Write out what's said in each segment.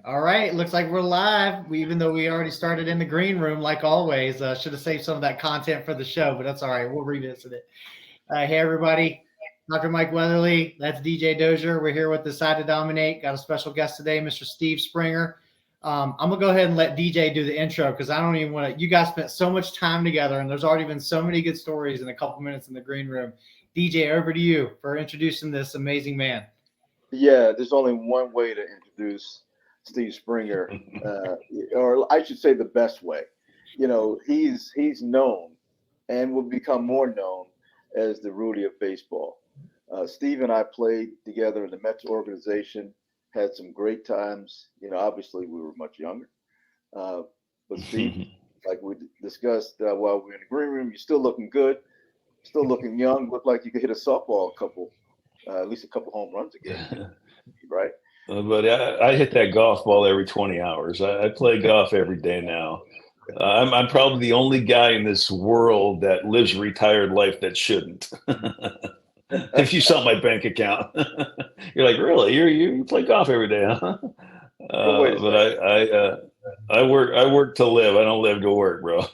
All right, looks like we're live. Even though we already started in the green room, like always, should have saved some of that content for the show, but that's all right. We'll revisit it. Hey, everybody, Dr. Mike Weatherly. That's DJ Dozier. We're here with Decide to Dominate. Got a special guest today, Mr. Steve Springer. I'm gonna go ahead and let DJ do the intro because I don't even want to. You guys spent so much time together, and there's already been so many good stories in a couple minutes in the green room. DJ, over to you for introducing this amazing man. Yeah, there's only one way to introduce Steve Springer, or I should say the best way. He's known and will become more known as the Rudy of baseball. Steve and I played together in the Mets organization, had some great times. Obviously we were much younger, but Steve, like we discussed while we were in the green room, you're still looking good, still looking young. Look like you could hit a softball at least a couple home runs again, right? But I hit that golf ball every 20 hours. I play golf every day now. I'm probably the only guy in this world that lives a retired life that shouldn't. If you saw my bank account, you're like, really? You play golf every day, huh? But wait a But second. I work to live. I don't live to work, bro.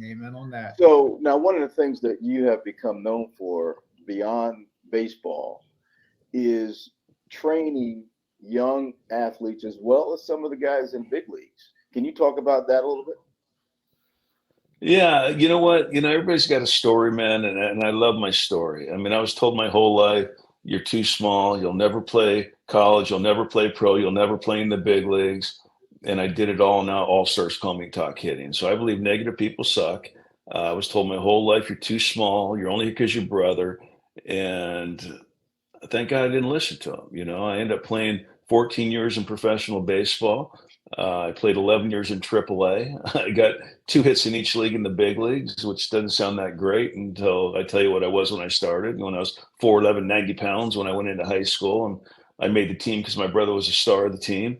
Amen on that. So now one of the things that you have become known for beyond baseball is training young athletes as well as some of the guys in big leagues. Can you talk about that a little bit? Yeah, you know what? Everybody's got a story, man, and I love my story. I mean, I was told my whole life, you're too small, you'll never play college, you'll never play pro, you'll never play in the big leagues. And I did it all. Now all stars call me talk hitting. So I believe negative people suck. I was told my whole life, you're too small, you're only here because you're brother. And thank God I didn't listen to him. I ended up playing 14 years in professional baseball. I played 11 years in AAA. I got two hits in each league in the big leagues, which doesn't sound that great until I tell you what I was when I started. When I was 4'11", 90 pounds when I went into high school, and I made the team because my brother was a star of the team.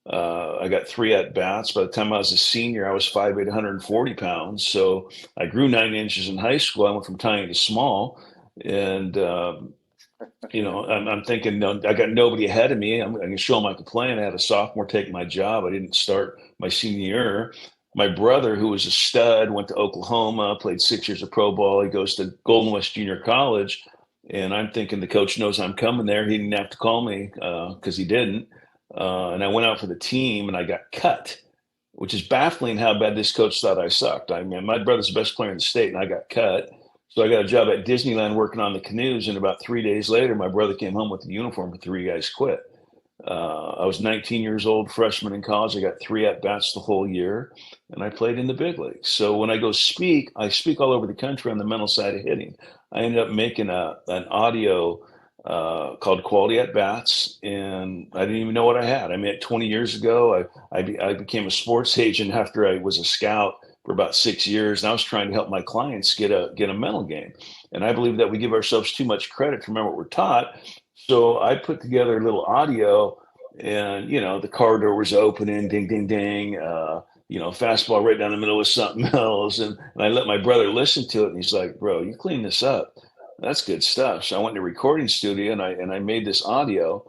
I got three at bats. By the time I was a senior, I was 5'8", 140 pounds. So I grew 9 inches in high school. I went from tiny to small, and I'm thinking, no, I got nobody ahead of me. I can show them I can play. And I had a sophomore take my job. I didn't start my senior year. My brother, who was a stud, went to Oklahoma, played 6 years of pro ball. He goes to Golden West Junior College. And I'm thinking the coach knows I'm coming there. He didn't have to call me because he didn't. And I went out for the team and I got cut, which is baffling how bad this coach thought I sucked. I mean, my brother's the best player in the state and I got cut. So I got a job at Disneyland working on the canoes, and about 3 days later, my brother came home with the uniform, and three guys quit. I was 19 years old, freshman in college. I got three at bats the whole year, and I played in the big leagues. So when I go speak, I speak all over the country on the mental side of hitting. I ended up making an audio called Quality at Bats, and I didn't even know what I had. I mean, 20 years ago, I became a sports agent after I was a scout for about 6 years, and I was trying to help my clients get a mental game. And I believe that we give ourselves too much credit to remember what we're taught. So I put together a little audio, and the car door was opening, ding, ding, ding. Fastball right down the middle of something else, and I let my brother listen to it, and he's like, "Bro, you clean this up. That's good stuff." So I went to a recording studio, and I made this audio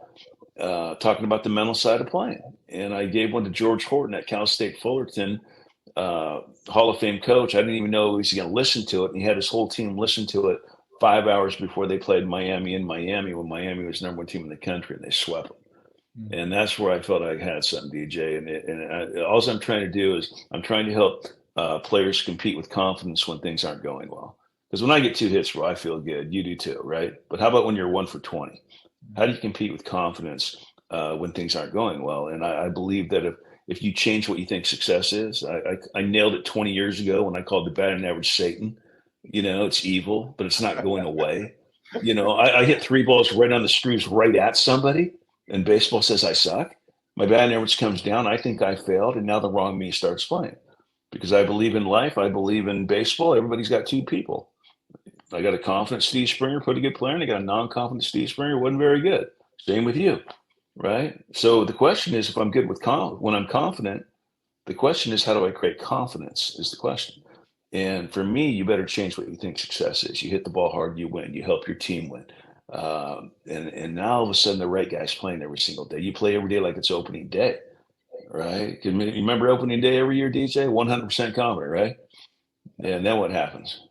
talking about the mental side of playing, and I gave one to George Horton at Cal State Fullerton, Hall of Fame coach. I didn't even know he was going to listen to it. And he had his whole team listen to it 5 hours before they played Miami in Miami when Miami was number one team in the country and they swept them. And that's where I felt I had something, DJ. All I'm trying to do is I'm trying to help players compete with confidence when things aren't going well. Because when I get two hits, bro, I feel good. You do too, right? But how about when you're 1 for 20? How do you compete with confidence when things aren't going well? And I believe that if you change what you think success is, I nailed it 20 years ago when I called the batting average Satan. It's evil, but it's not going away. I hit three balls right on the screws right at somebody, and baseball says I suck. My batting average comes down. I think I failed, and now the wrong me starts playing. Because I believe in life. I believe in baseball. Everybody's got two people. I got a confident Steve Springer, pretty good player, and I got a non-confident Steve Springer, wasn't very good. Same with you. Right. So the question is, if I'm good with when I'm confident, the question is, how do I create confidence is the question. And for me, you better change what you think success is. You hit the ball hard, you win, you help your team win. And now all of a sudden the right guy's playing every single day. You play every day like it's opening day. right? You remember opening day every year, DJ? 100% confident, right? Yeah, and then what happens?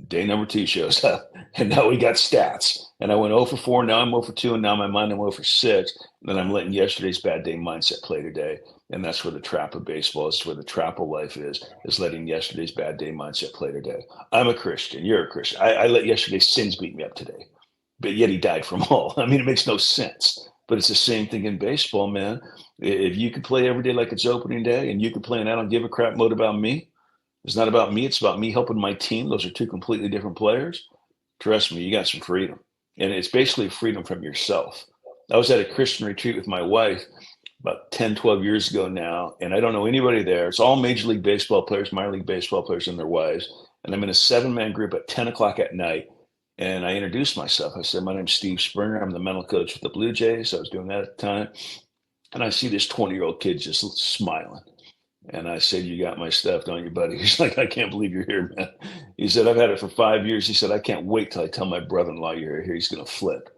Day number 2 shows up, and now we got stats. And I went 0 for 4, now I'm 0 for 2, and now in my mind I'm 0 for 6. And then I'm letting yesterday's bad day mindset play today. And that's where the trap of baseball is, where the trap of life is letting yesterday's bad day mindset play today. I'm a Christian. You're a Christian. I let yesterday's sins beat me up today, but yet he died from all. I mean, it makes no sense. But it's the same thing in baseball, man. If you could play every day like it's opening day, and you could play an I don't give a crap mode about me, it's not about me. It's about me helping my team. Those are 2 completely different players. Trust me, you got some freedom. And it's basically freedom from yourself. I was at a Christian retreat with my wife about 10, 12 years ago now, and I don't know anybody there. It's all Major League Baseball players, minor league baseball players, and their wives. And I'm in a 7-man group at 10 o'clock at night. And I introduced myself. I said, my name's Steve Springer. I'm the mental coach with the Blue Jays. I was doing that at the time. And I see this 20-year-old kid just smiling. And I said, you got my stuff, don't you, buddy? He's like, I can't believe you're here, man. He said, I've had it for 5 years. He said, I can't wait till I tell my brother-in-law you're here. He's going to flip.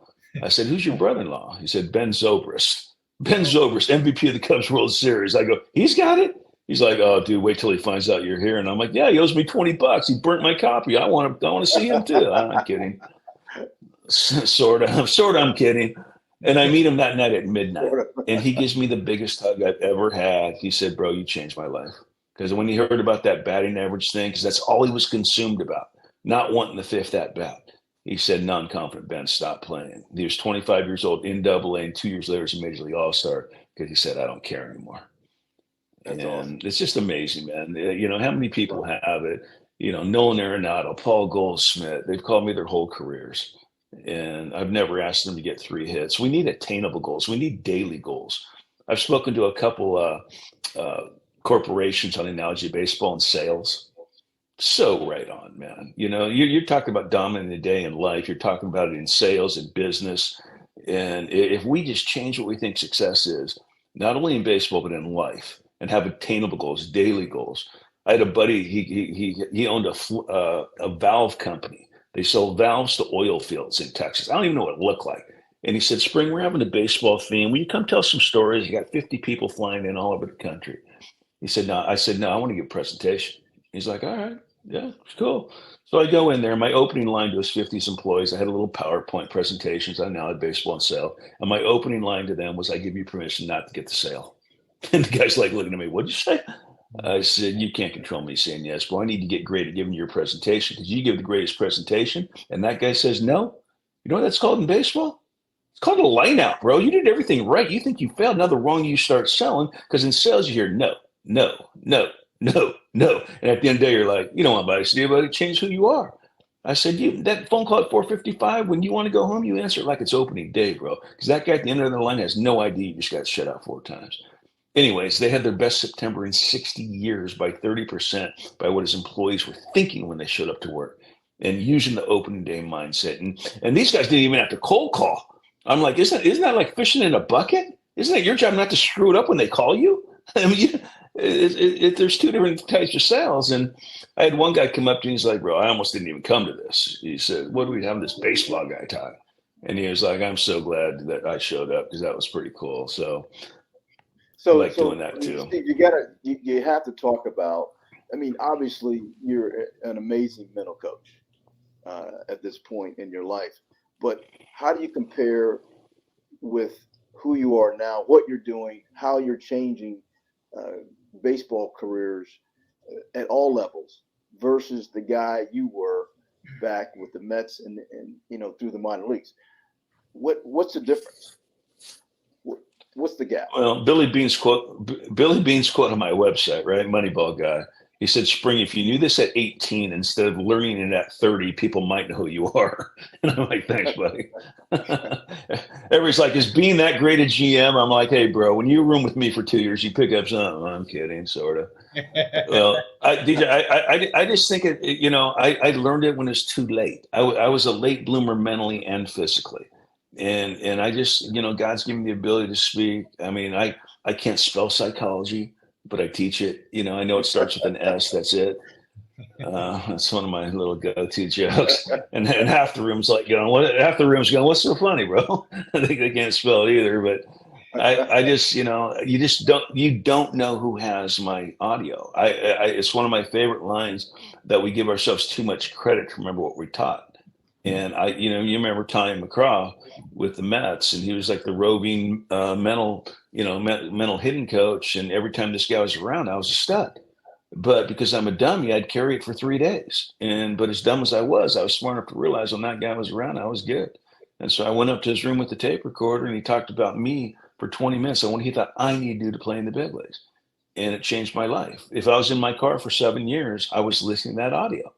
I said, who's your brother-in-law? He said, Ben Zobrist. Ben Zobrist, MVP of the Cubs World Series. I go, he's got it? He's like, oh, dude, wait till he finds out you're here. And I'm like, yeah, he owes me $20. He burnt my copy. I want to see him too. I'm kidding. Sort of, I'm kidding. And I meet him that night at midnight, and he gives me the biggest hug I've ever had. He said, bro, you changed my life. Because when he heard about that batting average thing, because that's all he was consumed about, not wanting the 5th at bat, he said, non-confident Ben, stop playing. He was 25 years old in AA, and 2 years later as a Major League All-Star, because he said, I don't care anymore. That's awesome. It's just amazing, man. You know, how many people have it? You know, Nolan Arenado, Paul Goldschmidt, they've called me their whole careers. And I've never asked them to get 3 hits. We need attainable goals. We need daily goals. I've spoken to a couple corporations on analogy baseball and sales. So right on, man. You know, you're talking about dominating the day in life. You're talking about it in sales and business. And if we just change what we think success is, not only in baseball, but in life, and have attainable goals, daily goals. I had a buddy, he owned a valve company. They sold valves to oil fields in Texas. I don't even know what it looked like. And he said, Spring, we're having a baseball theme. Will you come tell some stories? You got 50 people flying in all over the country. He said, no. I said, no, I want to give a presentation. He's like, all right, yeah, it's cool. So I go in there. My opening line to his 50 employees, I had a little PowerPoint presentations. I now had baseball and sale. And my opening line to them was, I give you permission not to get the sale. And the guy's like looking at me, what'd you say? I said, you can't control me saying yes, but I need to get great at giving your presentation, because you give the greatest presentation and that guy says no. You know what that's called in baseball? It's called a line out, bro. You did everything right. You think you failed. Now the wrong you start selling, because in sales you hear no, no, no, no, no. And at the end of the day, you're like, you don't want my idea, but change who you are. I said, that phone call at 4:55, when you want to go home, you answer it like it's opening day, bro. Because that guy at the end of the line has no idea you just got shut out 4 times. Anyways, they had their best September in 60 years by 30% by what his employees were thinking when they showed up to work, and using the opening day mindset. And these guys didn't even have to cold call. I'm like, isn't that like fishing in a bucket? Isn't it your job not to screw it up when they call you? I mean, there's 2 different types of sales. And I had one guy come up to me. He's like, bro, I almost didn't even come to this. He said, what do we have this baseball guy talk? And he was like, I'm so glad that I showed up, because that was pretty cool. So I like doing that too. Steve, you have to talk about, I mean, obviously you're an amazing mental coach at this point in your life, but how do you compare with who you are now, what you're doing, how you're changing baseball careers at all levels versus the guy you were back with the Mets and you know, through the minor leagues? What's the difference? What's the gap? Well, Billy Bean's quote on my website, right? Moneyball guy. He said, Spring, if you knew this at 18 instead of learning it at 30, people might know who you are. And I'm like, thanks, buddy. Everybody's like, is Bean that great a GM? I'm like, hey, bro, when you room with me for 2 years, you pick up something. I'm kidding, sort of. Well, I just think you know, I learned it when it's too late. I was a late bloomer mentally and physically. And I just, you know, God's given me the ability to speak. I mean, I can't spell psychology, but I teach it. You know, I know it starts with an S. That's it. That's one of my little go-to jokes. And half the room's like going, half the room's going, what's so funny, bro? I think they can't spell it either. But I just, you don't know who has my audio. It's one of my favorite lines that we give ourselves too much credit to remember what we taught. And you remember Tommy McCraw with the Mets, and he was like the roving mental hitting coach. And every time this guy was around, I was a stud. But because I'm a dummy, I'd carry it for 3 days. But as dumb as I was smart enough to realize when that guy was around, I was good. And so I went up to his room with the tape recorder, and he talked about me for 20 minutes on what he thought I needed to do to play in the big leagues. And it changed my life. If I was in my car for 7 years, I was listening to that audio.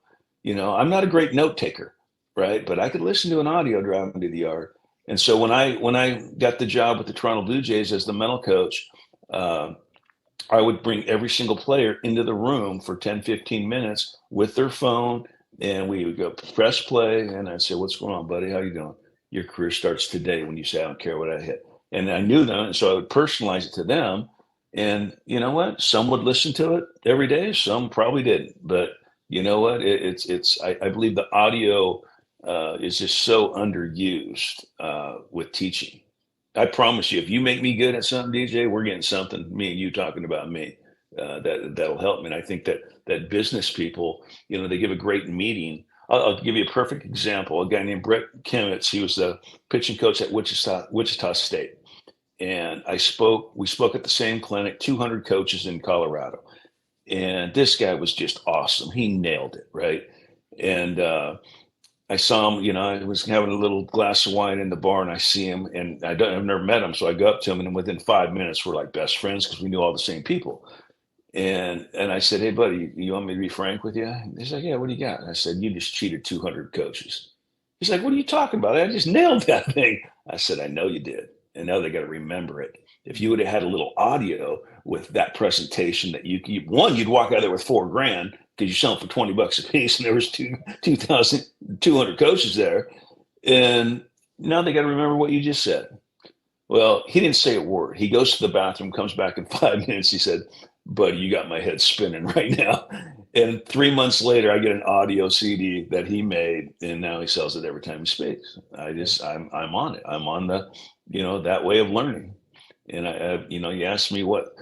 I'm not a great note taker, right? But I could listen to an audio driving to the yard. And so when I got the job with the Toronto Blue Jays as the mental coach, I would bring every single player into the room for 10, 15 minutes with their phone, and we would go press play, and I'd say, "What's going on, buddy? How you doing? Your career starts today when you say, I don't care what I hit." And I knew them, and so I would personalize it to them. And you know what? Some would listen to it every day, some probably didn't. But you know what? I believe the audio is just so underused with teaching. I promise you, if you make me good at something, DJ, we're getting something. Me and you talking about me. That'll help me. And I think that business people, they give a great meeting. I'll give you a perfect example. A guy named Brett Kimmets. He was the pitching coach at Wichita State, and we spoke at the same clinic. 200 coaches in Colorado, and this guy was just awesome. He nailed it, right? And I saw him, I was having a little glass of wine in the bar, and I see him, and I've never met him. So I go up to him, and within 5 minutes, we're like best friends because we knew all the same people. And I said, "Hey, buddy, you want me to be frank with you?" And he's like, "Yeah, what do you got?" And I said, "You just cheated 200 coaches." He's like, "What are you talking about? I just nailed that thing." I said, "I know you did. And now they got to remember it. If you would have had a little audio with that presentation that you'd walk out there with $4,000 because you sell them for $20 a piece, and there was 2,200 coaches there. And now they got to remember what you just said." Well, he didn't say a word. He goes to the bathroom, comes back in 5 minutes. He said, "Buddy, you got my head spinning right now." And 3 months later, I get an audio CD that he made, and now he sells it every time he speaks. I'm on it. I'm on that way of learning. And you asked me what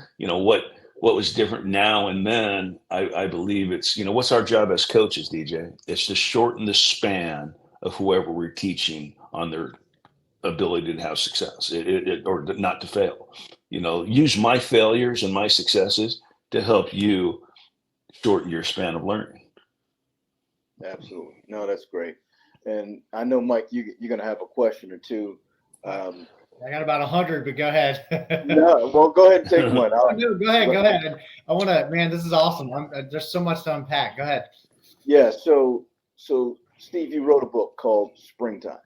was different now and then. I believe it's, what's our job as coaches, DJ? It's to shorten the span of whoever we're teaching on their ability to have success, or not to fail. Use my failures and my successes to help you shorten your span of learning. Absolutely. No, that's great. And I know, Mike, you're going to have a question or two. I got about 100, but go ahead. No, well, go ahead and take one. Go ahead. I want to, man, this is awesome. There's so much to unpack. Go ahead. Yeah. So Steve, you wrote a book called Springtime.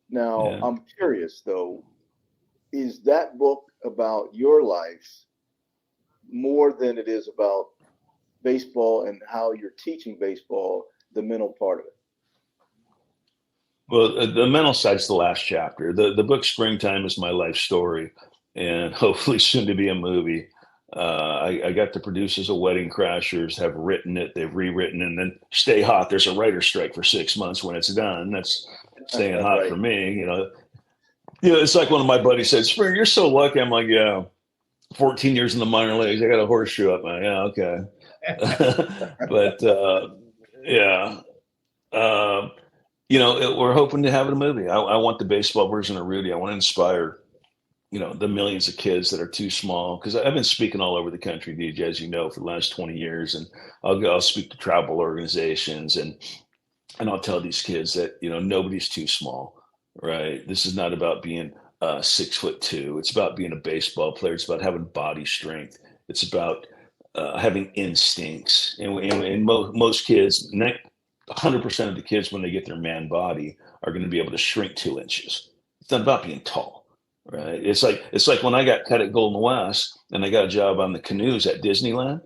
Now, yeah. I'm curious, though, is that book about your life more than it is about baseball and how you're teaching baseball, the mental part of it? Well, the mental side's the last chapter. The book Springtime is my life story, and hopefully soon to be a movie. I got the producers of Wedding Crashers have written it. They've rewritten, and then Stay Hot. There's a writer's strike for 6 months when it's done. That's staying hot right. For me. It's like one of my buddies said, "Springer, you're so lucky." I'm like, "Yeah, 14 years in the minor leagues. I got a horseshoe up my, yeah, okay." But yeah. We're hoping to have it a movie. I want the baseball version of Rudy. I want to inspire, the millions of kids that are too small. Because I've been speaking all over the country, DJ, as you know, for the last 20 years. And I'll speak to travel organizations, and I'll tell these kids that, nobody's too small, right? This is not about being 6'2". It's about being a baseball player. It's about having body strength. It's about having instincts. And most kids, 100% of the kids, when they get their man body, are going to be able to shrink 2 inches. It's not about being tall, right? It's like when I got cut at Golden West and I got a job on the canoes at Disneyland.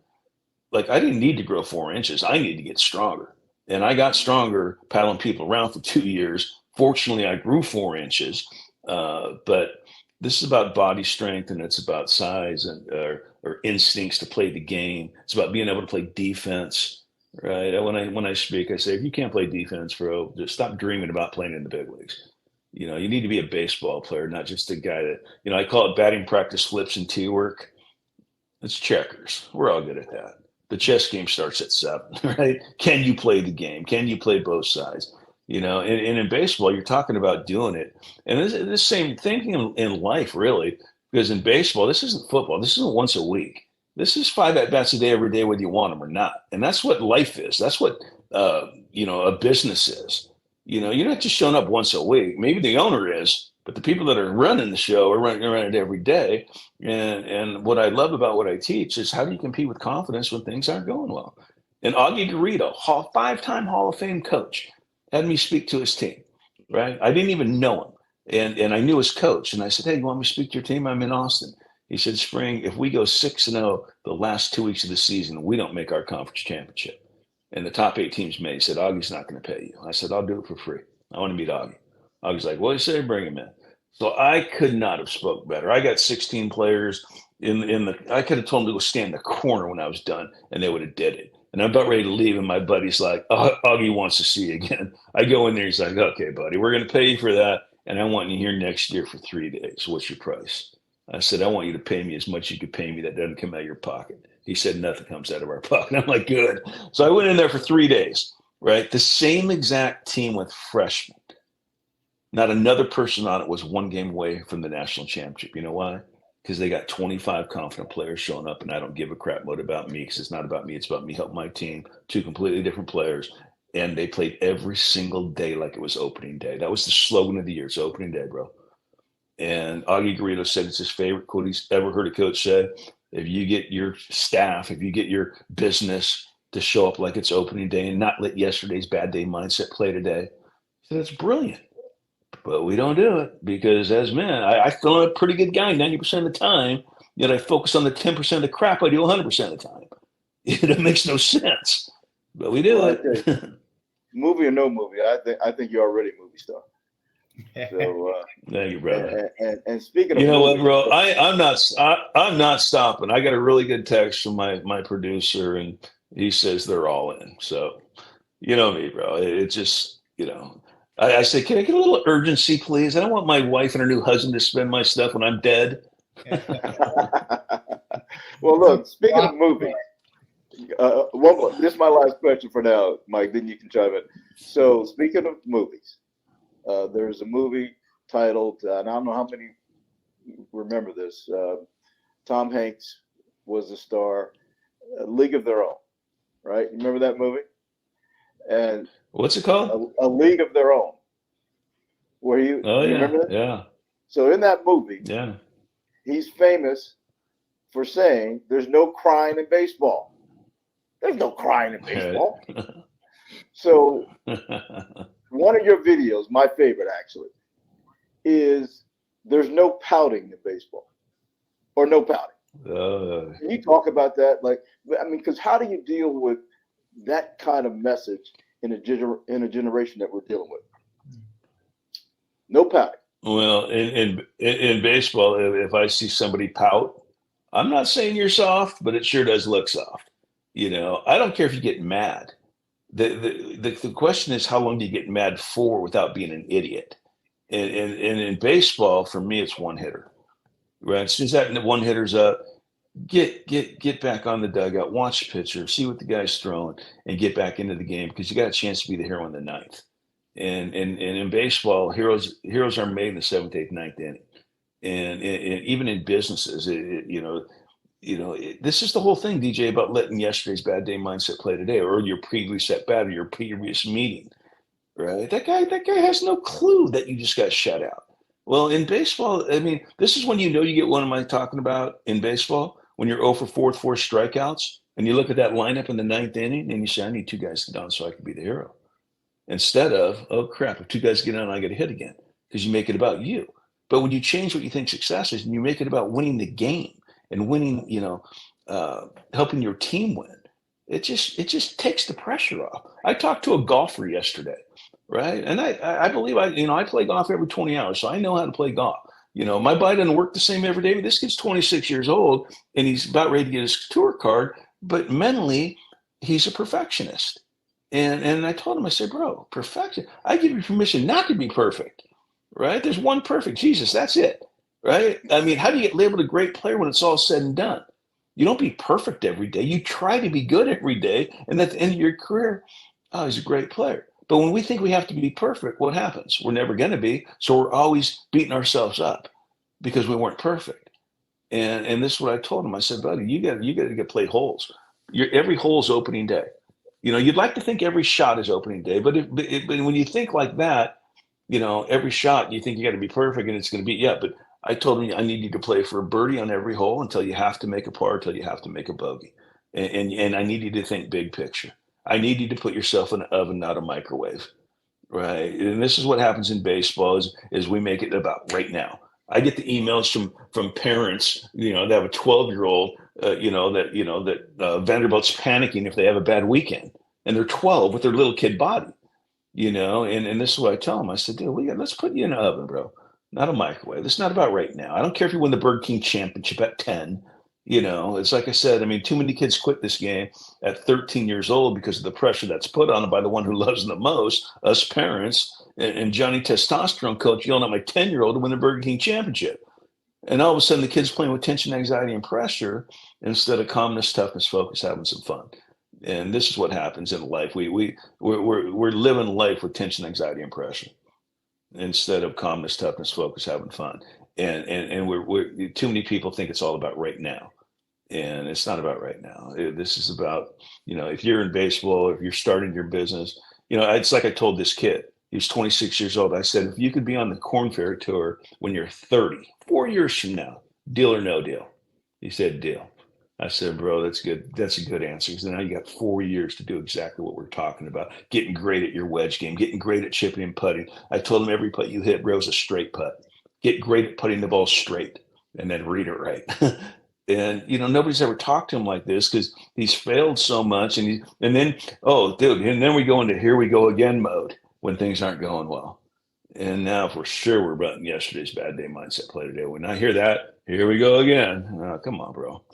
Like, I didn't need to grow 4 inches. I needed to get stronger. And I got stronger paddling people around for 2 years. Fortunately, I grew 4 inches. But this is about body strength, and it's about size or instincts to play the game. It's about being able to play defense. Right. When I speak, I say, if you can't play defense, bro, just stop dreaming about playing in the big leagues. You know, you need to be a baseball player, not just a guy that, you know, I call it batting practice, flips, and tee work. It's checkers. We're all good at that. The chess game starts at 7, right? Can you play the game? Can you play both sides? You know, and in baseball, you're talking about doing it. And this same thing in life, really, because in baseball, this isn't football. This isn't once a week. This is 5 at-bats a day, every day, whether you want them or not. And that's what life is. That's what, you know, a business is. You know, you're not just showing up once a week. Maybe the owner is, but the people that are running the show are running it every day. And what I love about what I teach is how do you compete with confidence when things aren't going well? And Augie Garrido, 5-time Hall of Fame coach, had me speak to his team, right? I didn't even know him. And I knew his coach. And I said, hey, you want me to speak to your team? I'm in Austin. He said, Spring, if we go 6-0 the last 2 weeks of the season, we don't make our conference championship. And the top 8 teams made. He said, Augie's not going to pay you. I said, I'll do it for free. I want to meet Augie. Augie's like, well, you say bring him in. So I could not have spoke better. I got 16 players I could have told them to go stand in the corner when I was done, and they would have did it. And I'm about ready to leave, and my buddy's like, Augie wants to see you again. I go in there, he's like, okay, buddy, we're going to pay you for that, and I want you here next year for 3 days. What's your price? I said, I want you to pay me as much as you could pay me that doesn't come out of your pocket. He said, nothing comes out of our pocket. I'm like, good. So I went in there for 3 days, right? The same exact team with freshmen. Not another person on it was 1 game away from the national championship. You know why? Because they got 25 confident players showing up, and I don't give a crap what about me, because it's not about me. It's about me helping my team. 2 completely different players, and they played every single day like it was opening day. That was the slogan of the year. It's opening day, bro. And Augie Garrido said it's his favorite quote he's ever heard a coach say. If you get your staff, if you get your business to show up like it's opening day and not let yesterday's bad day mindset play today, he said, that's brilliant. But we don't do it because as men, I feel I'm a pretty good guy 90% of the time, yet I focus on the 10% of the crap I do 100% of the time. It makes no sense, but we do it. Movie or no movie, I think you're already a movie star. So thank you, brother. And speaking of, you know movies, what, bro, I'm not stopping. I got a really good text from my producer, and he says they're all in. So you know me, bro. It just, you know. I say, can I get a little urgency, please? I don't want my wife and her new husband to spend my stuff when I'm dead. Well, look, speaking of movies, this is my last question for now, Mike, then you can chime in. So speaking of movies, there's a movie titled, and I don't know how many remember this, Tom Hanks was the star, League of Their Own, right? You remember that movie? And what's it called? A League of Their Own. Where you? Oh, you yeah, remember that? yeah. So in that movie, yeah, he's famous for saying, "There's no crying in baseball." There's no crying in baseball. So one of your videos, my favorite actually, is "There's no pouting in baseball," or "no pouting." Can you talk about that? Like, I mean, because how do you deal with that kind of message in a generation that we're dealing with? No pouting. Well, in baseball, if I see somebody pout, I'm not saying you're soft, but it sure does look soft. You know, I don't care if you get mad. The question is, how long do you get mad for without being an idiot? And in baseball, for me, it's one hitter. Right? As soon as that one hitter's up, get back on the dugout, watch the pitcher, see what the guy's throwing, and get back into the game because you got a chance to be the hero in the ninth. And in baseball, heroes are made in the 7th, 8th, 9th inning. And even in businesses, this is the whole thing, DJ, about letting yesterday's bad day mindset play today, or your previous at bat, or your previous meeting. Right? That guy has no clue that you just got shut out. Well, in baseball, I mean, this is when you know you get what am I talking about in baseball? When you're 0 for 4 with 4 strikeouts, and you look at that lineup in the 9th inning, and you say, I need 2 guys to down so I can be the hero. Instead of, oh, crap, if 2 guys get on, I get a hit again, because you make it about you. But when you change what you think success is, and you make it about winning the game and winning, helping your team win, it just takes the pressure off. I talked to a golfer yesterday, right? And I believe I play golf every 20 hours, so I know how to play golf. You know, my body doesn't work the same every day, but this kid's 26 years old, and he's about ready to get his tour card, but mentally, he's a perfectionist. And I told him, I said, bro, perfection. I give you permission not to be perfect. right? There's one perfect. Jesus, that's it, right? I mean, how do you get labeled a great player when it's all said and done? You don't be perfect every day. You try to be good every day, and at the end of your career, oh, he's a great player. But when we think we have to be perfect, what happens? We're never going to be. So we're always beating ourselves up because we weren't perfect. And this is what I told him. I said, buddy, you got to get played holes. Every hole is opening day. You'd like to think every shot is opening day, but when you think like that, every shot you think you got to be perfect and it's going to be, yeah. But I told him I need you to play for a birdie on every hole until you have to make a par, until you have to make a bogey, and I need you to think big picture. I need you to put yourself in an oven, not a microwave, right? And this is what happens in baseball is we make it about right now. I get the emails from parents, that have a 12-year-old, that Vanderbilt's panicking if they have a bad weekend, and they're 12 with their little kid body, and this is what I tell them. I said, dude, let's put you in an oven, bro, not a microwave. It's not about right now. I don't care if you win the Burger King championship at 10. It's like I said, I mean, too many kids quit this game at 13 years old because of the pressure that's put on them by the one who loves them the most, us parents, and Johnny Testosterone coach yelling at my 10-year-old to win the Burger King championship. And all of a sudden the kid's playing with tension, anxiety, and pressure instead of calmness, toughness, focus, having some fun. And this is what happens in life. We're living life with tension, anxiety, and pressure instead of calmness, toughness, focus, having fun. And we're too many people think it's all about right now, and it's not about right now. This is about, if you're in baseball, if you're starting your business, it's like I told this kid. He was 26 years old. I said, if you could be on the Corn Fair tour when you're 30, 4 years from now, deal or no deal? He said, deal. I said, bro, that's good. That's a good answer. So now you got 4 years to do exactly what we're talking about. Getting great at your wedge game, getting great at chipping and putting. I told him every putt you hit, bro, is a straight putt. Get great at putting the ball straight and then read it right. And nobody's ever talked to him like this because he's failed so much. And then, oh, dude, and then we go into here we go again mode when things aren't going well. And now for sure we're about yesterday's bad day mindset play today. When I hear that, here we go again. Oh, come on, bro.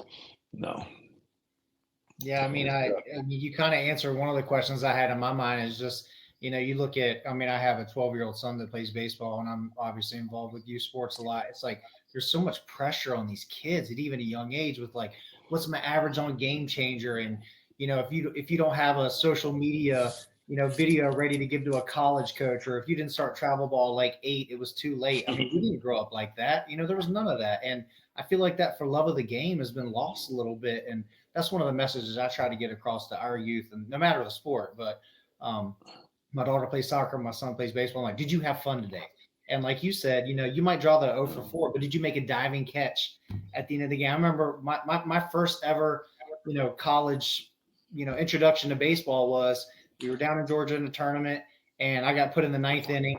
No. Yeah, I mean, you kind of answered one of the questions I had in my mind is just, you look at, I mean, I have a 12-year-old son that plays baseball, and I'm obviously involved with youth sports a lot. It's like there's so much pressure on these kids at even a young age with like, what's my average on Game Changer? And, if you don't have a social media, video ready to give to a college coach, or if you didn't start travel ball like 8, it was too late. I mean, we didn't grow up like that. There was none of that. And I feel like that for love of the game has been lost a little bit. And that's one of the messages I try to get across to our youth, and no matter the sport. But my daughter plays soccer, my son plays baseball. I'm like, did you have fun today? And like you said, you might draw the 0 for 4, but did you make a diving catch at the end of the game? I remember my first ever, college, introduction to baseball was we were down in Georgia in a tournament, and I got put in the 9th inning,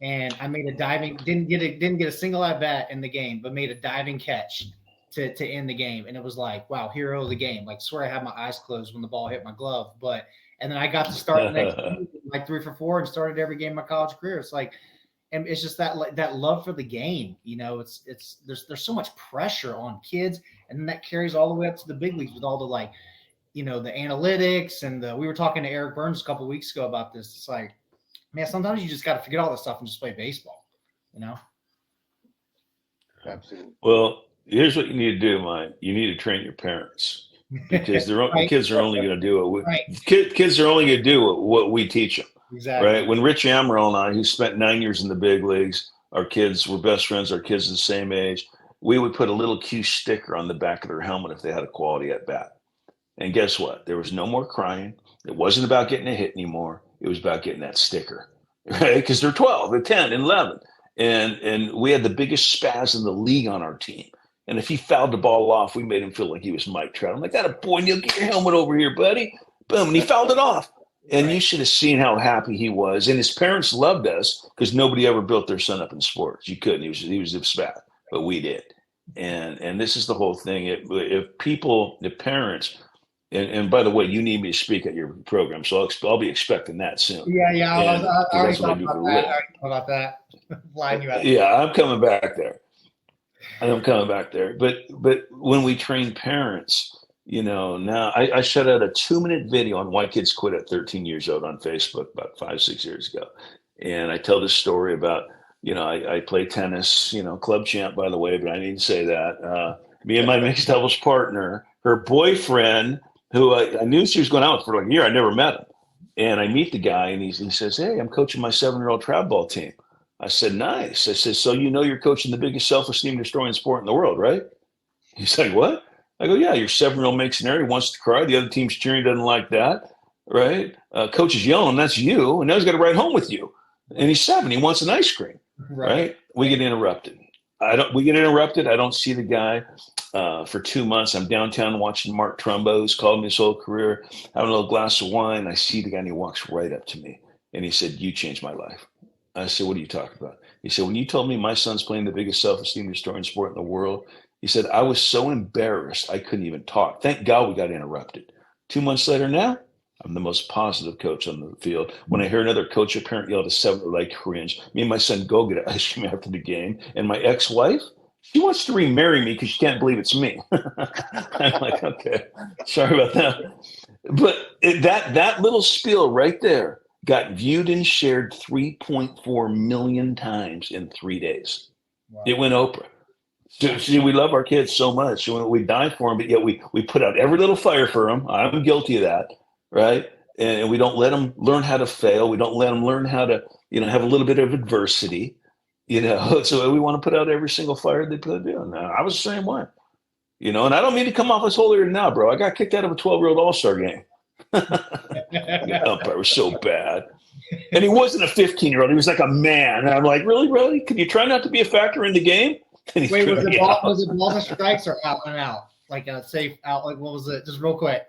and I made a diving, didn't get a single at bat in the game, but made a diving catch to end the game. And it was like, wow, hero of the game. Like, swear I had my eyes closed when the ball hit my glove. And then I got to start the next game, like 3 for 4, and started every game of my college career. It's like, and it's just that love for the game. There's so much pressure on kids, and then that carries all the way up to the big leagues with all the the analytics and we were talking to Eric Burns a couple of weeks ago about this. It's like, man, sometimes you just got to forget all this stuff and just play baseball, Absolutely. Well, here's what you need to do, Mike. You need to train your parents because Right. the kids are only going to do it. Right. Kids are only going to do what we teach them. Exactly. Right. When Rich Amaral and I, who spent 9 years in the big leagues, our kids were best friends, our kids are the same age, we would put a little Q sticker on the back of their helmet if they had a quality at bat. And guess what? There was no more crying. It wasn't about getting a hit anymore. It was about getting that sticker, right? Because they're 12, they're 10, and 11. And we had the biggest spaz in the league on our team. And if he fouled the ball off, we made him feel like he was Mike Trout. I'm like, that a boy, Neil, get your helmet over here, buddy. Boom. And he fouled it off. And Right. You should have seen how happy he was. And his parents loved us because nobody ever built their son up in sports. You couldn't. He was a spaz, but we did. And this is the whole thing. If parents, and by the way, you need me to speak at your program, so I'll be expecting that soon. Yeah. I already that's what I thought do about for a that. living. I already thought about that. Flying you out. Yeah, I'm coming back there. But when we train parents, now I shut out a 2-minute video on why kids quit at 13 years old on Facebook about 5-6 years ago, and I tell this story about I play tennis, club champ, by the way, but I need to say that. Me and my mixed doubles partner, her boyfriend, who I knew she was going out with for like a year, I never met him. And I meet the guy and he says, "Hey, I'm coaching my 7-year-old travel ball team." I said, "Nice." I said, "So you're coaching the biggest self-esteem destroying sport in the world, right?" He's like, "What?" I go, "Yeah, your 7-year-old makes an error, he wants to cry. The other team's cheering, doesn't like that, right? Coach is yelling, that's you. And now he's got to ride home with you. And he's 7, he wants an ice cream, right? We get interrupted. We get interrupted. I don't see the guy for 2 months. I'm downtown watching Mark Trumbo, who's called me his whole career, having a little glass of wine. I see the guy and he walks right up to me and he said, "You changed my life." I said, "What are you talking about?" He said, "When you told me my son's playing the biggest self-esteem destroying sport in the world," he said, "I was so embarrassed I couldn't even talk. Thank God we got interrupted. 2 months later now, I'm the most positive coach on the field. When I hear another coach or parent yell at a 7-year-old, I cringe. Me and my son go get ice cream after the game. And my ex-wife, she wants to remarry me because she can't believe it's me." I'm like, okay, sorry about that. But that little spiel right there got viewed and shared 3.4 million times in 3 days. Wow. It went Oprah. See, we love our kids so much. We die for them, but yet we put out every little fire for them. I'm guilty of that, right? And we don't let them learn how to fail. We don't let them learn how to, have a little bit of adversity, So we want to put out every single fire they put in. I was the same way, and I don't mean to come off as holier now, bro. I got kicked out of a 12-year-old All-Star game. The umpire was so bad. And he wasn't a 15-year-old. He was like a man. And I'm like, really, really? Can you try not to be a factor in the game? Wait, was it balls and strikes or out and out? Like a safe out? Like, what was it? Just real quick.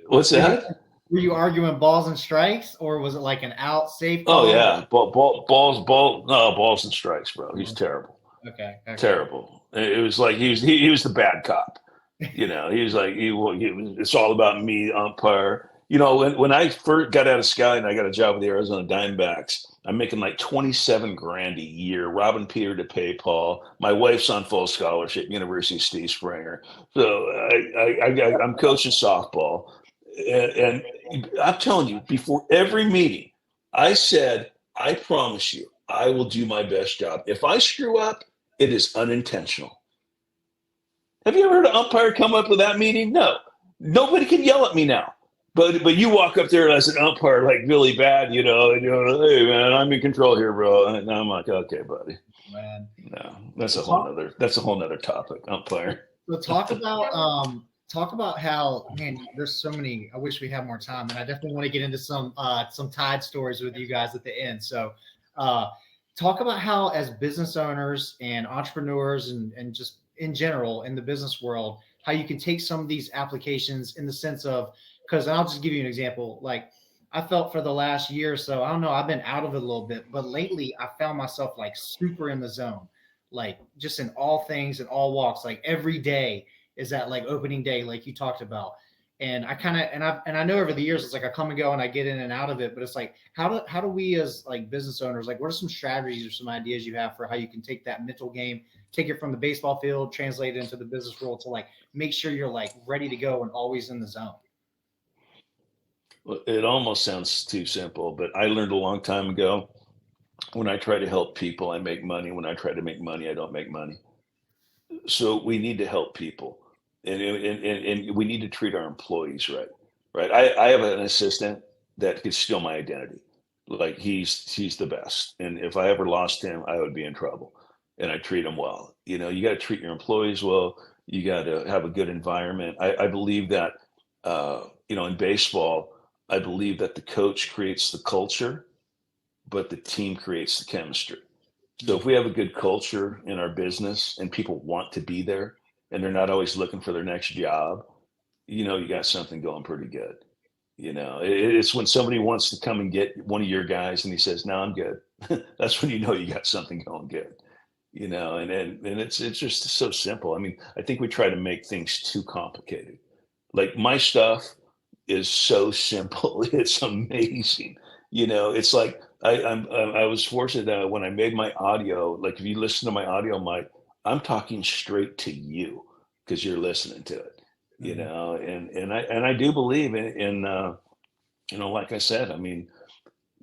What's that? Were you arguing balls and strikes, or was it like an out safe? Oh yeah, balls and strikes, bro. He's terrible. Okay. Terrible. It was like he was the bad cop. He was like it's all about me, umpire. When I first got out of Sky and I got a job with the Arizona Diamondbacks, I'm making like 27 grand a year, robbing Peter to pay Paul. My wife's on full scholarship, University of Steve Springer. So I'm coaching softball. And I'm telling you, before every meeting, I said, "I promise you, I will do my best job. If I screw up, it is unintentional." Have you ever heard an umpire come up with that meeting? No. Nobody can yell at me now. But you walk up there as an umpire, like really bad, and "Hey man, I'm in control here, bro." And I'm like, "Okay, buddy." Man, no, that's a whole nother topic. Umpire. So talk about how, man, there's so many. I wish we had more time, and I definitely want to get into some Tide stories with you guys at the end. So, talk about how, as business owners and entrepreneurs, and just in general in the business world, how you can take some of these applications in the sense of, because I'll just give you an example. Like, I felt for the last year or so, I don't know, I've been out of it a little bit, but lately I found myself like super in the zone, like just in all things and all walks. Like every day is that like opening day, like you talked about. And I kind of, and I know over the years, it's like I come and go and I get in and out of it, but it's like, how do we as like business owners, like what are some strategies or some ideas you have for how you can take that mental game, take it from the baseball field, translate it into the business world to like make sure you're like ready to go and always in the zone? Well, it almost sounds too simple, but I learned a long time ago, when I try to help people, I make money. When I try to make money, I don't make money. So we need to help people, and we need to treat our employees right. Right. I have an assistant that could steal my identity. Like he's the best. And if I ever lost him, I would be in trouble. And I treat him well. You got to treat your employees well. You got to have a good environment. I believe that, in baseball, I believe that the coach creates the culture, but the team creates the chemistry. So if we have a good culture in our business and people want to be there and they're not always looking for their next job, you got something going pretty good. It's when somebody wants to come and get one of your guys and he says, "No, I'm good." That's when you got something going good. And it's just so simple. I mean, I think we try to make things too complicated. Like my stuff is so simple. It's amazing. It's like I was fortunate that when I made my audio, like if you listen to my audio, I'm talking straight to you because you're listening to it. And I do believe in like I said, I mean,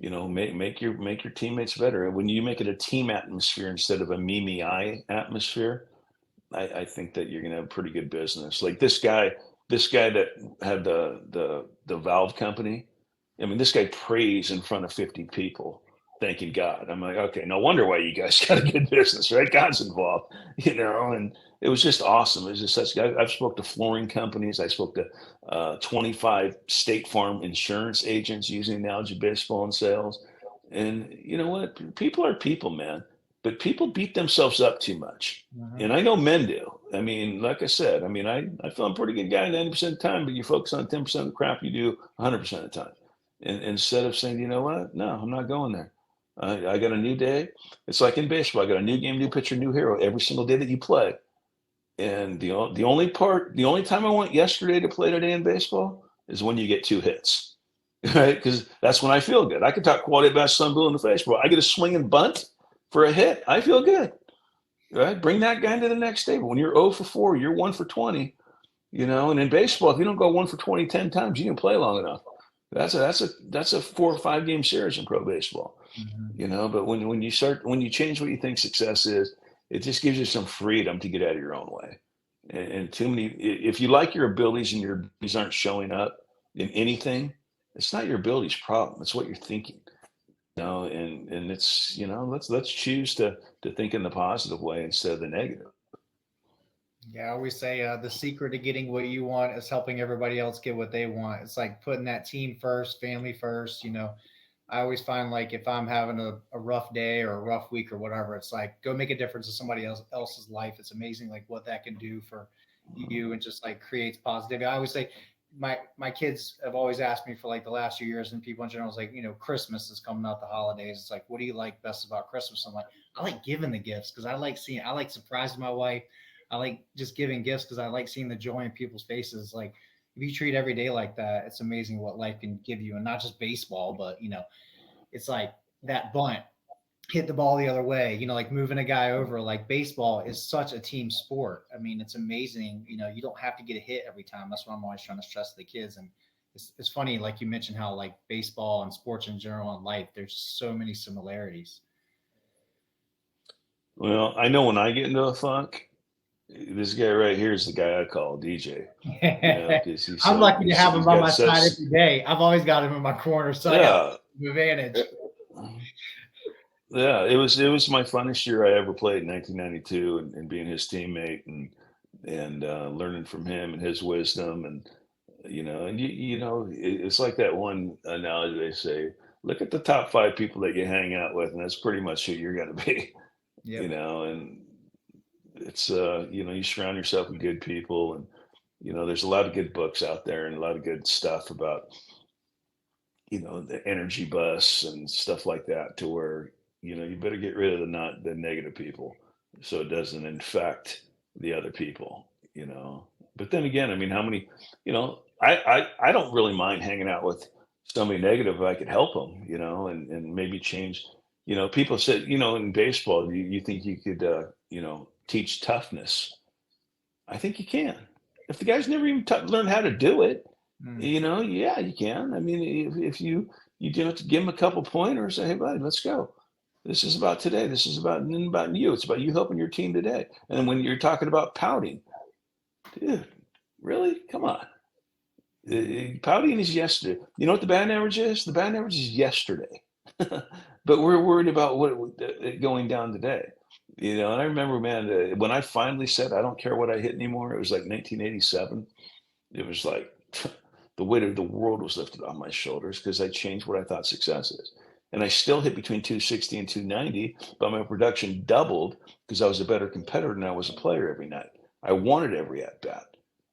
make your teammates better. When you make it a team atmosphere instead of a me I atmosphere, I think that you're going to have pretty good business. Like this guy that had the valve company. I mean, this guy prays in front of 50 people, thanking God. I'm like, okay, no wonder why you guys got a good business, right? God's involved, and it was just awesome. It was just such. I've spoke to flooring companies. I spoke to 25 State Farm insurance agents using analogy baseball in sales. And you know what? People are people, man. But people beat themselves up too much. Mhm. And I know men do. I mean, like I said, I feel I'm a pretty good guy 90% of the time, but you focus on 10% of the crap you do 100% of the time. And instead of saying, you know what? No, I'm not going there. I got a new day. It's like in baseball. I got a new game, new pitcher, new hero every single day that you play. And the only time I went yesterday to play today in baseball is when you get 2 hits, right? Because that's when I feel good. I can talk quality about sun blue in the face, bro. I get a swing and bunt for a hit. I feel good, right? Bring that guy into the next day. But when you're 0 for 4, you're 1 for 20, and in baseball, if you don't go 1 for 20 10 times, you can play long enough. That's a 4 or 5 game series in pro baseball, Mhm. but when you change what you think success is, it just gives you some freedom to get out of your own way. And too many, if you like your abilities and your abilities aren't showing up in anything, it's not your abilities problem. It's what you're thinking. And it's let's choose to think in the positive way instead of the negative. Yeah, I always say the secret to getting what you want is helping everybody else get what they want. It's like putting that team first, family first. I always find like if I'm having a rough day or a rough week or whatever, it's like go make a difference in somebody else's life. It's amazing like what that can do for you and just like creates positivity. I always say my kids have always asked me for like the last few years, and people in general is like, Christmas is coming out, the holidays. It's like, what do you like best about Christmas? I'm like, I like giving the gifts because I like surprising my wife. I like just giving gifts because I like seeing the joy in people's faces. Like if you treat every day like that, it's amazing what life can give you, and not just baseball, but it's like that bunt, hit the ball the other way, like moving a guy over. Like baseball is such a team sport. I mean, it's amazing. You don't have to get a hit every time. That's what I'm always trying to stress to the kids. And it's funny, like you mentioned, how like baseball and sports in general and life, there's so many similarities. Well, I know when I get into a funk, this guy right here is the guy I call DJ. Because I'm lucky to have he's him by got my side such, every day. I've always got him in my corner, so I got yeah. the advantage. Yeah, it was my funnest year I ever played in 1992, and being his teammate and learning from him and his wisdom, and it's like that one analogy they say, look at the top 5 people that you hang out with, and that's pretty much who you're going to be. Yep. And it's you surround yourself with good people, and there's a lot of good books out there and a lot of good stuff about the energy bus and stuff like that, to where you better get rid of the negative people so it doesn't infect the other people. But then again, I mean, how many, I don't really mind hanging out with somebody negative if I could help them, and maybe change. People said, in baseball, you think you could teach toughness. I think you can. If the guy's never even learned how to do it, Mm. yeah, you can. I mean, if you do have to give him a couple pointers, say, hey, buddy, let's go. This is about today. This is about you. It's about you helping your team today. And when you're talking about pouting, dude, really? Come on. Pouting is yesterday. You know what the batting average is? The batting average is yesterday. But we're worried about it going down today. And I remember, man, when I finally said I don't care what I hit anymore, it was like 1987. It was like the weight of the world was lifted off my shoulders because I changed what I thought success is. And I still hit between 260 and 290, but my production doubled because I was a better competitor than I was a player every night. I wanted every at bat.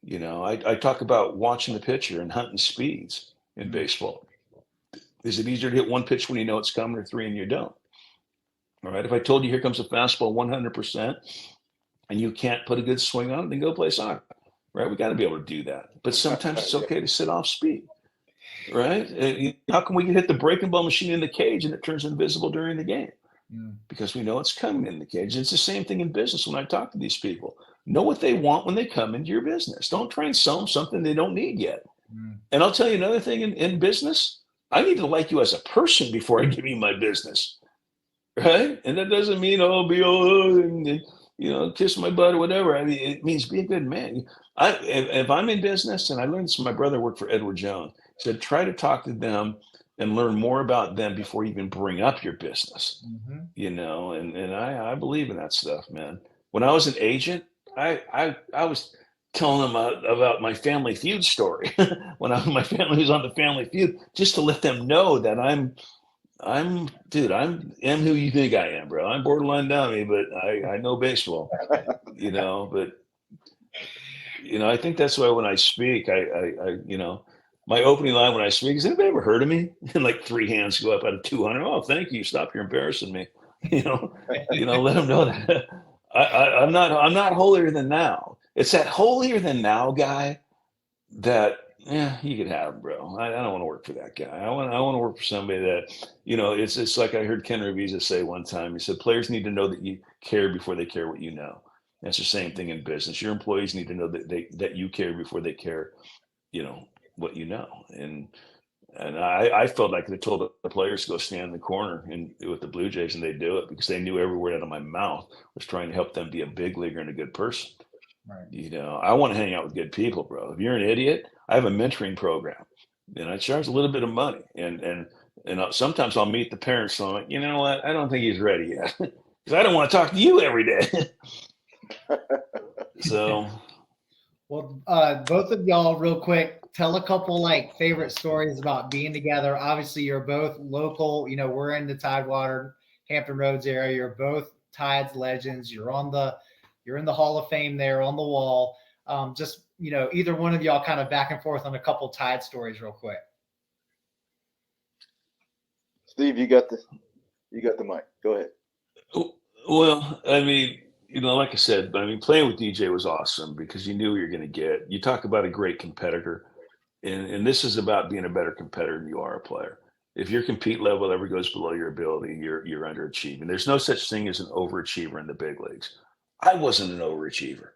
I talk about watching the pitcher and hunting speeds in Mm. baseball. Is it easier to hit one pitch when you know it's coming, or 3 and you don't? All right. If I told you here comes a fastball 100% and you can't put a good swing on it, then go play soccer. Right? We got to be able to do that. But sometimes it's okay to sit off speed. Right? How can we hit the breaking ball machine in the cage and it turns invisible during the game? Mm. Because we know it's coming in the cage. It's the same thing in business. When I talk to these people, know what they want when they come into your business. Don't try and sell them something they don't need yet. Mm. And I'll tell you another thing in business. I need to like you as a person before I give you my business, right? And that doesn't mean and kiss my butt or whatever. I mean, it means be a good man. If I'm in business, and I learned this from my brother, worked for Edward Jones, he said try to talk to them and learn more about them before you even bring up your business. And I believe in that stuff, man. When I was an agent, I was telling them about my Family Feud story when my family was on the Family Feud, just to let them know that I'm am who you think I am, bro. I'm borderline dummy, but I know baseball, but I think that's why when I speak, my opening line when I speak, has anybody ever heard of me? And like 3 hands go up out of 200. Oh, thank you. Stop, you're embarrassing me. Let them know that I'm not holier than thou. It's that holier than thou guy that, you can have him, bro. I don't want to work for that guy. I want to work for somebody that, it's like I heard Ken Revisa say one time. He said, players need to know that you care before they care what you know. That's the same thing in business. Your employees need to know that you care before they care, what you know. And I felt like they told the players to go stand in the corner with the Blue Jays, and they do it because they knew every word out of my mouth was trying to help them be a big leaguer and a good person. Right. I want to hang out with good people, bro. If you're an idiot, I have a mentoring program, and I charge a little bit of money. And sometimes I'll meet the parents, so I'm like, you know what? I don't think he's ready yet because I don't want to talk to you every day. So, well, both of y'all, real quick, tell a couple favorite stories about being together. Obviously, you're both local. We're in the Tidewater, Hampton Roads area. You're both Tides legends. You're in the Hall of Fame there on the wall. Just either one of y'all kind of back and forth on a couple Tide stories, real quick. Steve, you got the mic. Go ahead. Well, I mean, like I said, playing with DJ was awesome because you knew what you're going to get. You talk about a great competitor, and this is about being a better competitor than you are a player. If your compete level ever goes below your ability, you're underachieving. There's no such thing as an overachiever in the big leagues. I wasn't an overachiever.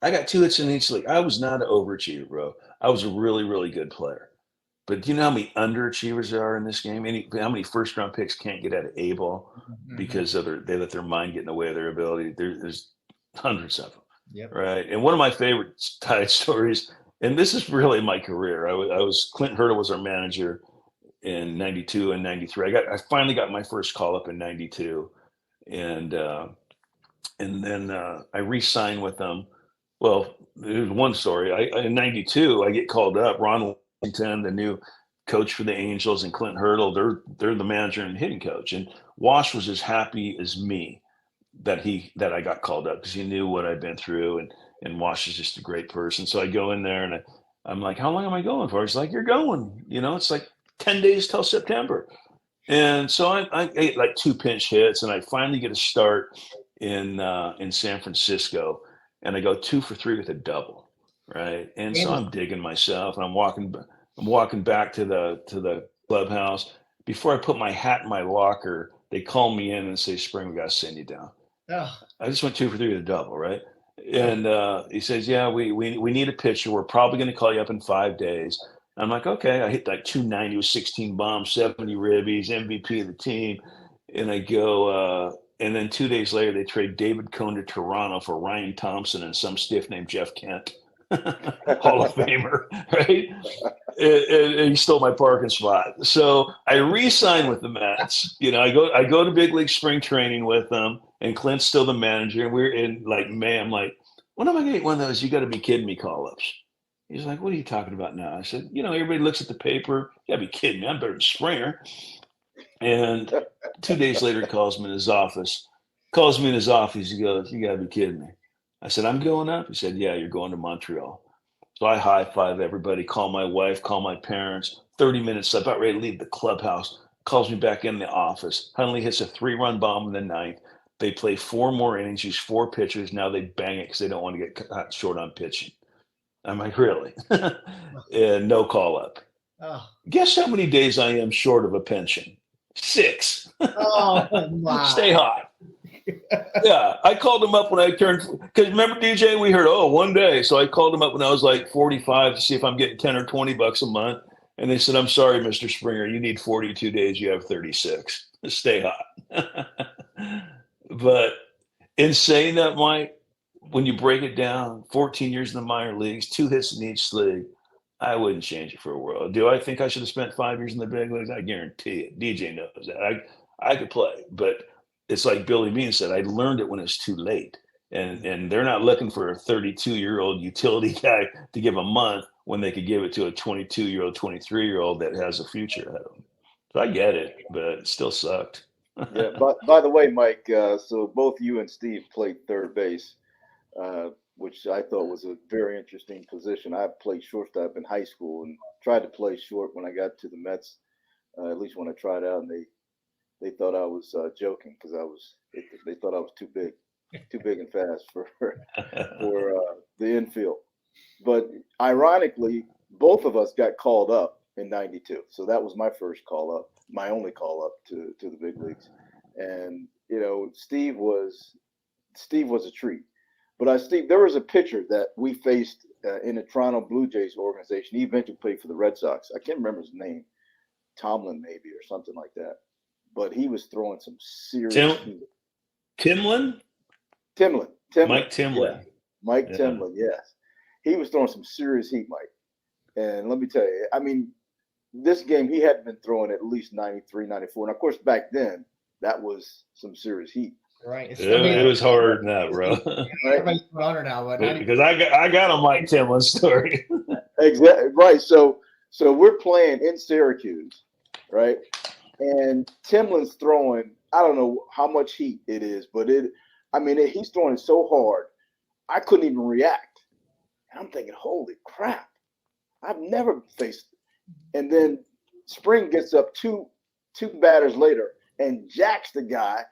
I got 2 hits in each league. I was not an overachiever, bro. I was a really, really good player. But do you know how many underachievers there are in this game? How many first-round picks can't get out of A ball because they let their mind get in the way of their ability? There's hundreds of them, right? And one of my favorite Tide stories, and this is really my career. I was Clint Hurdle was our manager in '92 and '93. I finally got my first call up in '92, and then I re-signed with them. Well, there's one story. In '92, I get called up. Ron Washington, the new coach for the Angels, and Clint Hurdle, they're the manager and hitting coach. And Wash was as happy as me that I got called up because he knew what I'd been through, and Wash is just a great person. So I go in there and I'm like, how long am I going for? He's like, you're going. It's like 10 days till September. And so I ate like 2 pinch hits, and I finally get a start in San Francisco, and I go 2 for 3 with a double, right? And so I'm digging myself, and I'm walking back to the clubhouse. Before I put my hat in my locker, they call me in and say, Spring, we got to send you down. Oh. I just went 2 for 3 with a double, right? And he says, yeah, we need a pitcher. We're probably going to call you up in 5 days. I'm like, okay. I hit like 290 with 16 bombs, 70 ribbies, MVP of the team. And I go, and then 2 days later, they trade David Cone to Toronto for Ryan Thompson and some stiff named Jeff Kent, Hall of Famer, right? And he stole my parking spot. So I re-signed with the Mets. I go to big league spring training with them, and Clint's still the manager. And we're in like May. I'm like, when am I going to get one of those? You got to be kidding me call-ups. He's like, what are you talking about now? I said, everybody looks at the paper. You got to be kidding me. I'm better than Springer. And 2 days later, he calls me in his office. He goes, you got to be kidding me. I said, I'm going up. He said, yeah, you're going to Montreal. So I high-five everybody, call my wife, call my parents. 30 minutes, about ready to leave the clubhouse. Calls me back in the office. Huntley hits a 3-run bomb in the 9th. They play 4 more innings, use 4 pitchers. Now they bang it because they don't want to get caught short on pitching. I'm like, really? And no call-up. Oh. Guess how many days I am short of a pension? 6. Oh, wow. Stay hot. Yeah, I called him up when I turned, because remember, DJ, we heard, 1 day. So I called him up when I was like 45 to see if I'm getting 10 or $20 a month. And they said, I'm sorry, Mr. Springer, you need 42 days. You have 36. Stay hot. But in saying that, Mike, when you break it down, 14 years in the minor leagues, 2 hits in each league, I wouldn't change it for a world. Do I think I should have spent 5 years in the big leagues? I guarantee it. DJ knows that. I could play, but it's like Billy Bean said, I learned it when it's too late. And they're not looking for a 32-year-old utility guy to give a month when they could give it to a 22-year-old, 23-year-old that has a future ahead of them. So I get it, but it still sucked. Yeah. By the way, Mike, so both you and Steve played third base, which I thought was a very interesting position. I played shortstop in high school and tried to play short when I got to the Mets, at least when I tried out, and they thought I was joking because they thought I was too big and fast for the infield. But ironically, both of us got called up in '92, so that was my first call up, my only call up to the big leagues. And Steve was a treat. But Steve, there was a pitcher that we faced in the Toronto Blue Jays organization. He eventually played for the Red Sox. I can't remember his name, Tomlin maybe or something like that. But he was throwing some serious heat. Timlin? Timlin. Mike Timlin. Yeah. Mike Timlin, yes. He was throwing some serious heat, Mike. And let me tell you, I mean, this game, he had been throwing at least 93, 94. And, of course, back then, that was some serious heat. Right. It was harder than that, bro. Everybody's harder now, but because I got a Mike Timlin story. Exactly. Right. So we're playing in Syracuse, right? And Timlin's throwing, I don't know how much heat it is, but he's throwing it so hard, I couldn't even react. And I'm thinking, holy crap, I've never faced it. And then Spring gets up two batters later and jacks the guy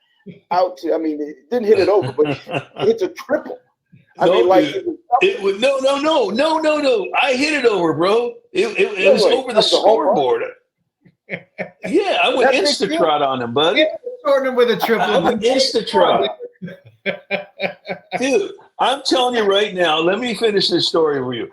out to, it didn't hit it over, but it's a triple. No. I hit it over, bro. It was over the scoreboard. Yeah, I went Instatrot on him, buddy. Jordan with a triple. I went Instatrot. Dude, I'm telling you right now, let me finish this story for you.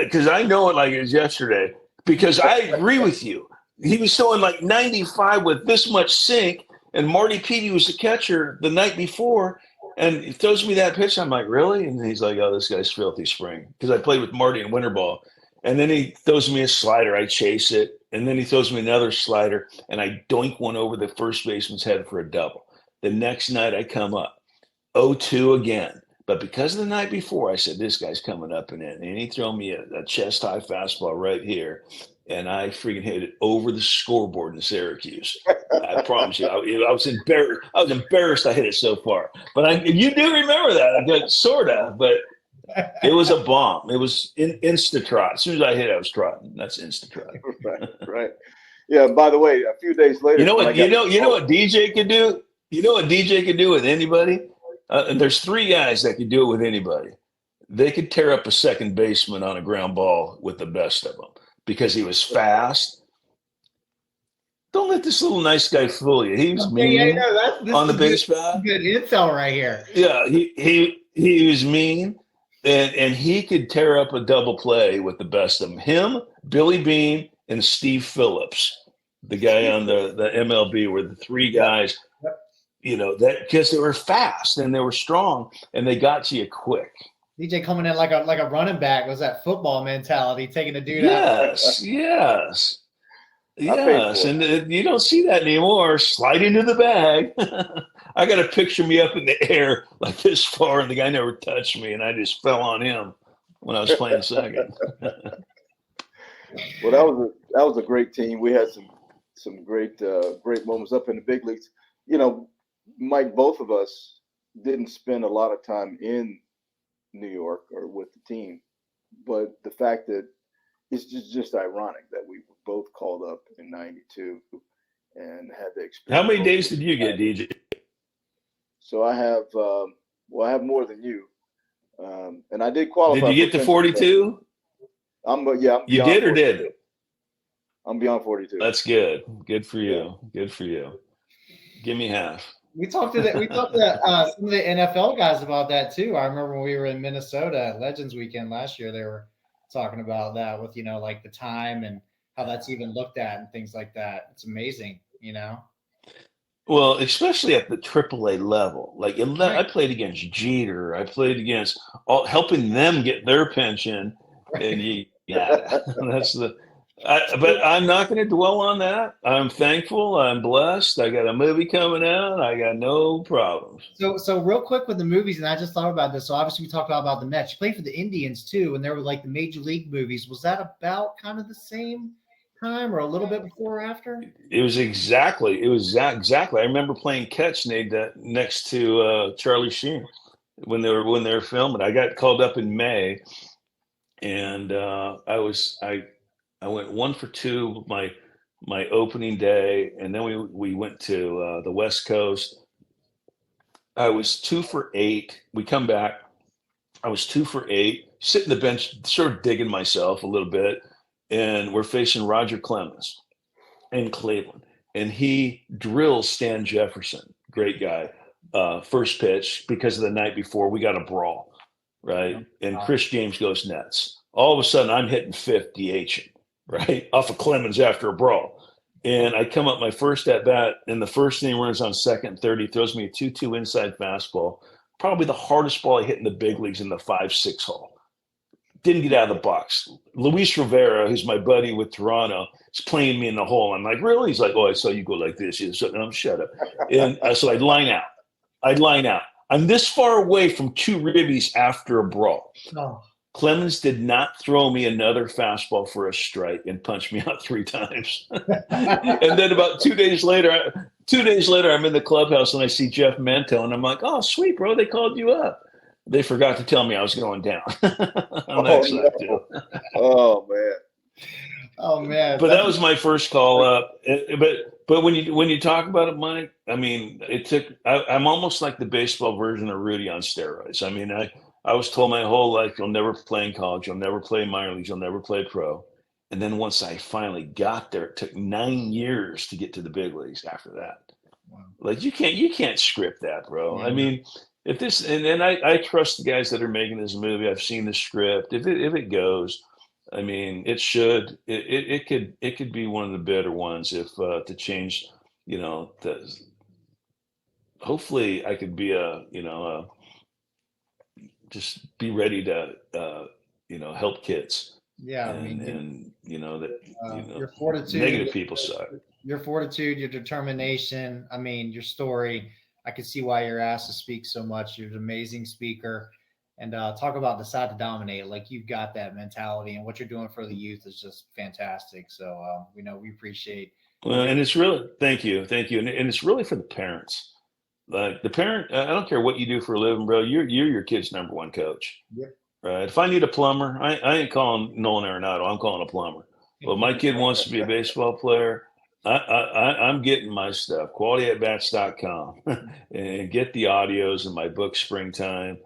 Because I know it like it was yesterday, because I agree with you. He was throwing like 95 with this much sink, and Marty Petey was the catcher the night before, and he throws me that pitch. I'm like, really? And he's like, oh, this guy's filthy Spring. Because I played with Marty in winter ball. And then he throws me a slider. I chase it. And then he throws me another slider, and I doink one over the first baseman's head for a double. The next night I come up, 0-2 again. But because of the night before, I said, this guy's coming up and in. And he threw me a chest-high fastball right here. And I freaking hit it over the scoreboard in Syracuse. I promise you, I was embarrassed. I was embarrassed I hit it so far. But you do remember that, sort of. But it was a bomb. It was Instatrot. As soon as I hit it, I was trotting. That's Instatrot. Right. Yeah. By the way, a few days later, you know what DJ could do? You know what DJ could do with anybody? And there's 3 guys that could do it with anybody. They could tear up a second baseman on a ground ball with the best of them. Because he was fast. Don't let this little nice guy fool you. He was mean on the base pad. Good intel right here. Yeah, he was mean, and he could tear up a double play with the best of them. Him, Billy Bean, and Steve Phillips, the guy on the MLB, were the 3 guys. That because they were fast and they were strong and they got to you quick. DJ coming in like a running back, was that football mentality, taking the dude out. Yes. And you don't see that anymore. Slide into the bag. I got a picture of me up in the air like this far, and the guy never touched me, and I just fell on him when I was playing second. Well, that was a great team. We had some great moments up in the big leagues. Mike, both of us didn't spend a lot of time in New York or with the team, but the fact that it's just ironic that we were both called up in '92 and had the experience. How many days did you get, DJ? So I have I have more than you, and I did qualify. Did you get to 42? You did or did? I'm beyond 42. That's good. Good for you. Good for you. Give me half. We talked to some of the NFL guys about that too. I remember when we were in Minnesota at Legends Weekend last year, they were talking about that with like the time and how that's even looked at and things like that. It's amazing, you know. Well, especially at the AAA level. Like I Right. played against Jeter. I played against helping them get their pension, and yeah, that's the. But I'm not going to dwell on that. I'm thankful. I'm blessed. I got a movie coming out. I got no problems. So real quick with the movies, and I just thought about this. So obviously we talked about the Mets. You played for the Indians too, and there were like the major league movies. Was that about kind of the same time, or a little bit before or after? It was exactly. It was exactly. I remember playing catch next to Charlie Sheen when they were filming. I got called up in May, and I went 1 for 2 my opening day, and then we went to the West Coast. I was 2 for 8. We come back. I was 2 for 8. Sitting the bench, sort of digging myself a little bit, and we're facing Roger Clemens in Cleveland, and he drills Stan Jefferson, great guy. First pitch, because of the night before, we got a brawl, right? And Chris James goes nuts. All of a sudden, I'm hitting fifth, DHing, right, off of Clemens after a brawl. And I come up my first at bat, and the first inning runs on second and third. He throws me a 2-2 inside fastball, probably the hardest ball I hit in the big leagues in the 5-6 hole. Didn't get out of the box. Luis Rivera, who's my buddy with Toronto, is playing me in the hole. I'm like, really? He's like, oh, I saw you go like this. I'm shut up. And so I'd line out. I'm this far away from 2 ribbies after a brawl. Oh. Clemens did not throw me another fastball for a strike and punch me out 3 times. And then about 2 days later, I'm in the clubhouse and I see Jeff Mento, and I'm like, oh, sweet, bro, they called you up. They forgot to tell me I was going down. Oh, man. Oh, man. But that was my first call up. But when you talk about it, Mike, I mean, I'm almost like the baseball version of Rudy on steroids. I mean, I was told my whole life, you'll never play in college, you'll never play minor leagues, you'll never play pro. And then once I finally got there, it took 9 years to get to the big leagues after that. Wow. Like you can't script that, bro. Yeah. I mean, if this, and I trust the guys that are making this movie. I've seen the script. If it goes, I mean, it could be one of the better ones if to change, hopefully I could be just be ready to help kids. Yeah, your fortitude, negative people suck. Your fortitude, your determination. I mean, your story. I can see why you're asked to speak so much. You're an amazing speaker, and talk about decide to dominate. Like you've got that mentality, and what you're doing for the youth is just fantastic. So we appreciate. Well, and it's really thank you, and it's really for the parents. Like the parent, I don't care what you do for a living, bro. You're your kid's number one coach. Yep. Right. If I need a plumber, I ain't calling Nolan Arenado. I'm calling a plumber. Well, my kid wants to be a baseball player. I'm getting my stuff. QualityAtBats.com and get the audios in my book Springtime,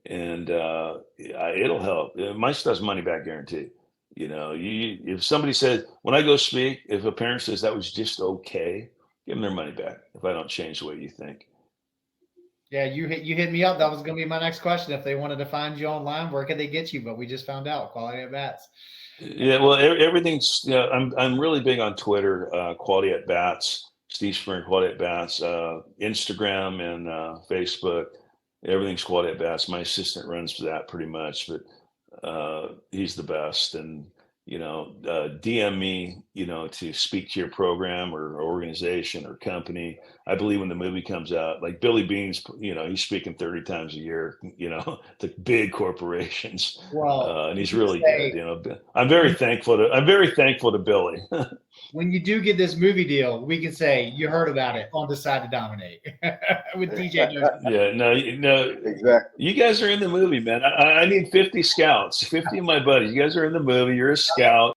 and it'll help. My stuff's money back guarantee. If somebody says when I go speak, if a parent says that was just okay, give them their money back. If I don't change the way you think. Yeah, you hit me up. That was going to be my next question. If they wanted to find you online, where could they get you? But we just found out Quality at Bats. Yeah, well, everything's. I'm really big on Twitter. Quality at Bats, Steve Springer, Quality at Bats, Instagram and Facebook. Everything's Quality at Bats. My assistant runs that pretty much, but he's the best. And DM me, to speak to your program or organization or company. I believe when the movie comes out, like Billy Bean's, he's speaking 30 times a year, to big corporations. Well, and he's really good. I'm very thankful to Billy. When you do get this movie deal, we can say you heard about it on Decide to Dominate with DJ. Yeah, no, exactly. You guys are in the movie, man. I need 50 scouts, 50 of my buddies. You guys are in the movie. You're a scout.